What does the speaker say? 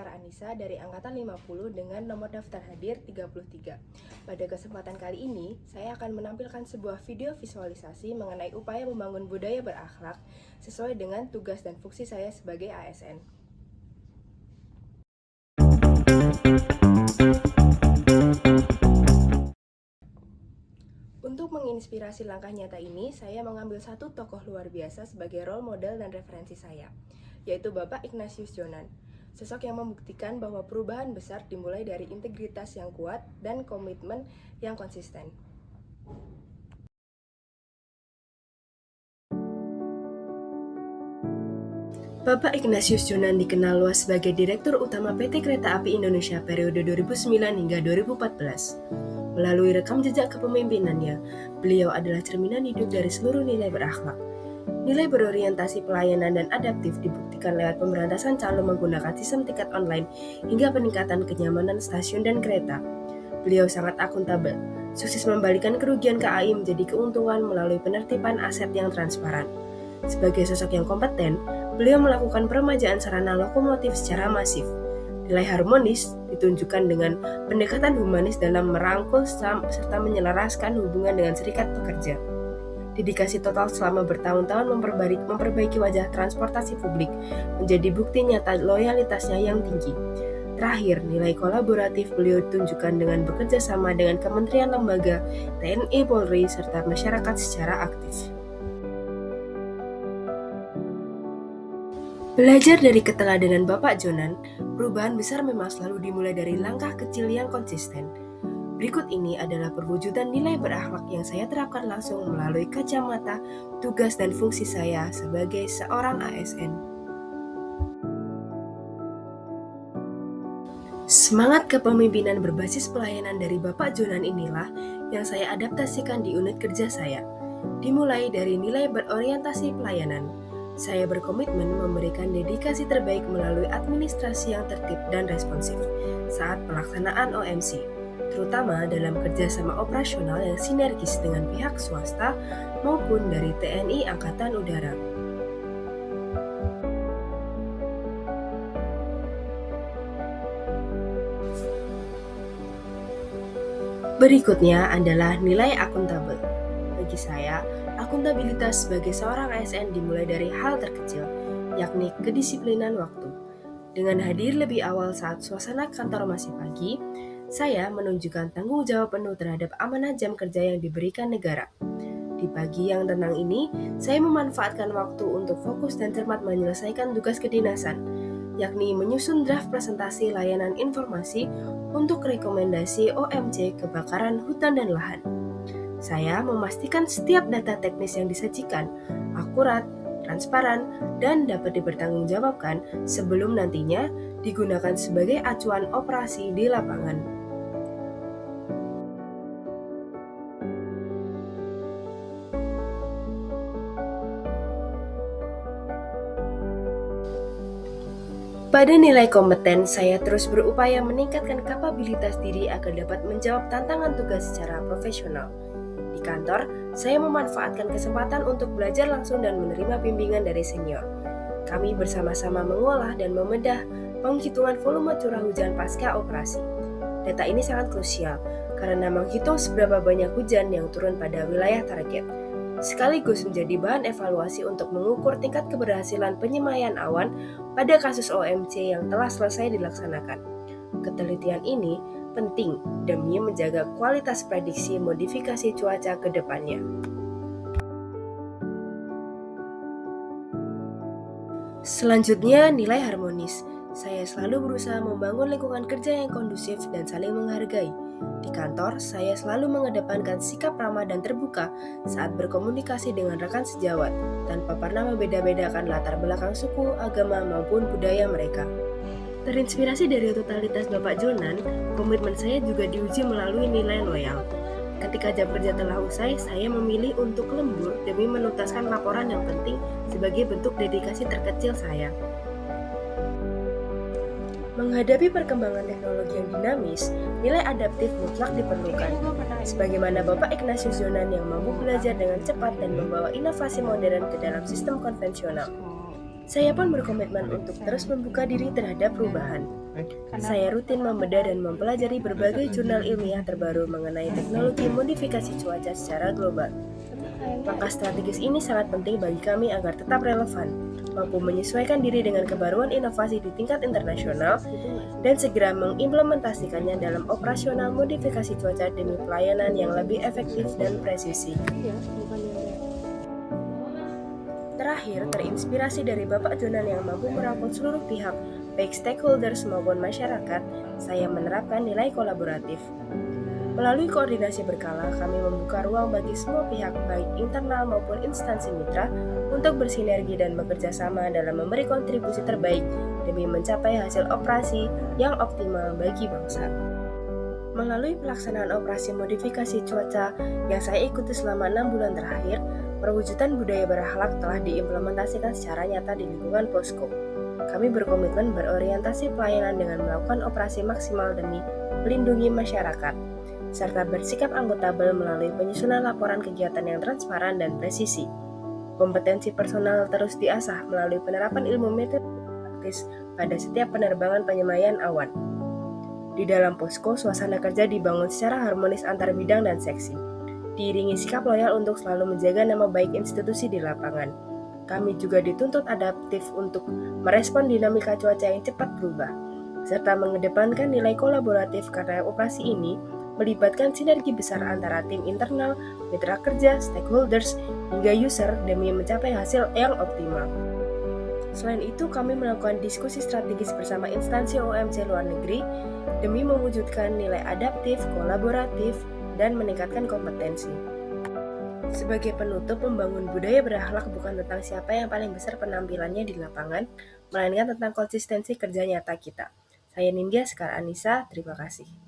Sar Anissa dari Angkatan 50 dengan nomor daftar hadir 33. Pada kesempatan kali ini, saya akan menampilkan sebuah video visualisasi mengenai upaya membangun budaya berakhlak sesuai dengan tugas dan fungsi saya sebagai ASN. Untuk menginspirasi langkah nyata ini, saya mengambil satu tokoh luar biasa sebagai role model dan referensi saya, yaitu Bapak Ignatius Jonan. Sosok yang membuktikan bahwa perubahan besar dimulai dari integritas yang kuat dan komitmen yang konsisten. Bapak Ignatius Jonan dikenal luas sebagai Direktur Utama PT Kereta Api Indonesia periode 2009 hingga 2014. Melalui rekam jejak kepemimpinannya, beliau adalah cerminan hidup dari seluruh nilai berakhlak. Nilai berorientasi pelayanan dan adaptif dibuktikan lewat pemberantasan calo menggunakan sistem tiket online hingga peningkatan kenyamanan stasiun dan kereta. Beliau sangat akuntabel, sukses membalikan kerugian KAI menjadi keuntungan melalui penertiban aset yang transparan. Sebagai sosok yang kompeten, beliau melakukan peremajaan sarana lokomotif secara masif. Nilai harmonis ditunjukkan dengan pendekatan humanis dalam merangkul serta menyelaraskan hubungan dengan serikat pekerja. Dedikasi total selama bertahun-tahun memperbaiki wajah transportasi publik menjadi bukti nyata loyalitasnya yang tinggi. Terakhir, nilai kolaboratif beliau tunjukkan dengan bekerja sama dengan kementerian lembaga, TNI, Polri, serta masyarakat secara aktif. Belajar dari keteladanan Bapak Jonan, perubahan besar memang selalu dimulai dari langkah kecil yang konsisten. Berikut ini adalah perwujudan nilai berakhlak yang saya terapkan langsung melalui kacamata tugas dan fungsi saya sebagai seorang ASN. Semangat kepemimpinan berbasis pelayanan dari Bapak Jonan inilah yang saya adaptasikan di unit kerja saya. Dimulai dari nilai berorientasi pelayanan, saya berkomitmen memberikan dedikasi terbaik melalui administrasi yang tertib dan responsif saat pelaksanaan OMC, terutama dalam kerjasama operasional yang sinergis dengan pihak swasta maupun dari TNI Angkatan Udara. Berikutnya adalah nilai akuntabel. Bagi saya, akuntabilitas sebagai seorang ASN dimulai dari hal terkecil, yakni kedisiplinan waktu. Dengan hadir lebih awal saat suasana kantor masih pagi, saya menunjukkan tanggung jawab penuh terhadap amanah jam kerja yang diberikan negara. Di pagi yang tenang ini, saya memanfaatkan waktu untuk fokus dan cermat menyelesaikan tugas kedinasan, yakni menyusun draft presentasi layanan informasi untuk rekomendasi OMC kebakaran hutan dan lahan. Saya memastikan setiap data teknis yang disajikan akurat, transparan, dan dapat dipertanggungjawabkan sebelum nantinya digunakan sebagai acuan operasi di lapangan. Pada nilai kompeten, saya terus berupaya meningkatkan kapabilitas diri agar dapat menjawab tantangan tugas secara profesional. Di kantor, saya memanfaatkan kesempatan untuk belajar langsung dan menerima bimbingan dari senior. Kami bersama-sama mengolah dan membedah penghitungan volume curah hujan pasca operasi. Data ini sangat krusial karena menghitung seberapa banyak hujan yang turun pada wilayah target, sekaligus menjadi bahan evaluasi untuk mengukur tingkat keberhasilan penyemayan awan pada kasus OMC yang telah selesai dilaksanakan. Ketelitian ini penting demi menjaga kualitas prediksi modifikasi cuaca ke depannya. Selanjutnya, nilai harmonis. Saya selalu berusaha membangun lingkungan kerja yang kondusif dan saling menghargai. Di kantor, saya selalu mengedepankan sikap ramah dan terbuka saat berkomunikasi dengan rekan sejawat, tanpa pernah membeda-bedakan latar belakang suku, agama, maupun budaya mereka. Terinspirasi dari totalitas Bapak Jonan, komitmen saya juga diuji melalui nilai loyal. Ketika jam kerja telah usai, saya memilih untuk lembur demi menuntaskan laporan yang penting sebagai bentuk dedikasi terkecil saya. Menghadapi perkembangan teknologi yang dinamis, nilai adaptif mutlak diperlukan. Sebagaimana Bapak Ignatius Jonan yang mampu belajar dengan cepat dan membawa inovasi modern ke dalam sistem konvensional. Saya pun berkomitmen untuk terus membuka diri terhadap perubahan. Saya rutin membedah dan mempelajari berbagai jurnal ilmiah terbaru mengenai teknologi modifikasi cuaca secara global. Langkah strategis ini sangat penting bagi kami agar tetap relevan, mampu menyesuaikan diri dengan kebaruan inovasi di tingkat internasional, dan segera mengimplementasikannya dalam operasional modifikasi cuaca demi pelayanan yang lebih efektif dan presisi. Terakhir, terinspirasi dari Bapak Jonan yang mampu merangkul seluruh pihak, baik stakeholders maupun masyarakat, saya menerapkan nilai kolaboratif. Melalui koordinasi berkala, kami membuka ruang bagi semua pihak, baik internal maupun instansi mitra, untuk bersinergi dan bekerja sama dalam memberi kontribusi terbaik demi mencapai hasil operasi yang optimal bagi bangsa. Melalui pelaksanaan operasi modifikasi cuaca yang saya ikuti selama 6 bulan terakhir, perwujudan budaya berakhlak telah diimplementasikan secara nyata di lingkungan posko. Kami berkomitmen berorientasi pelayanan dengan melakukan operasi maksimal demi melindungi masyarakat, serta bersikap akuntabel melalui penyusunan laporan kegiatan yang transparan dan presisi. Kompetensi personal terus diasah melalui penerapan ilmu meteorologi praktis pada setiap penerbangan penyemayan awan. Di dalam posko, suasana kerja dibangun secara harmonis antar bidang dan seksi, diiringi sikap loyal untuk selalu menjaga nama baik institusi di lapangan. Kami juga dituntut adaptif untuk merespon dinamika cuaca yang cepat berubah, serta mengedepankan nilai kolaboratif karena operasi ini melibatkan sinergi besar antara tim internal, mitra kerja, stakeholders, hingga user demi mencapai hasil yang optimal. Selain itu, kami melakukan diskusi strategis bersama instansi OMC luar negeri demi mewujudkan nilai adaptif, kolaboratif, dan meningkatkan kompetensi. Sebagai penutup, membangun budaya berakhlak bukan tentang siapa yang paling besar penampilannya di lapangan, melainkan tentang konsistensi kerja nyata kita. Saya Nindya Sekar Anissa, terima kasih.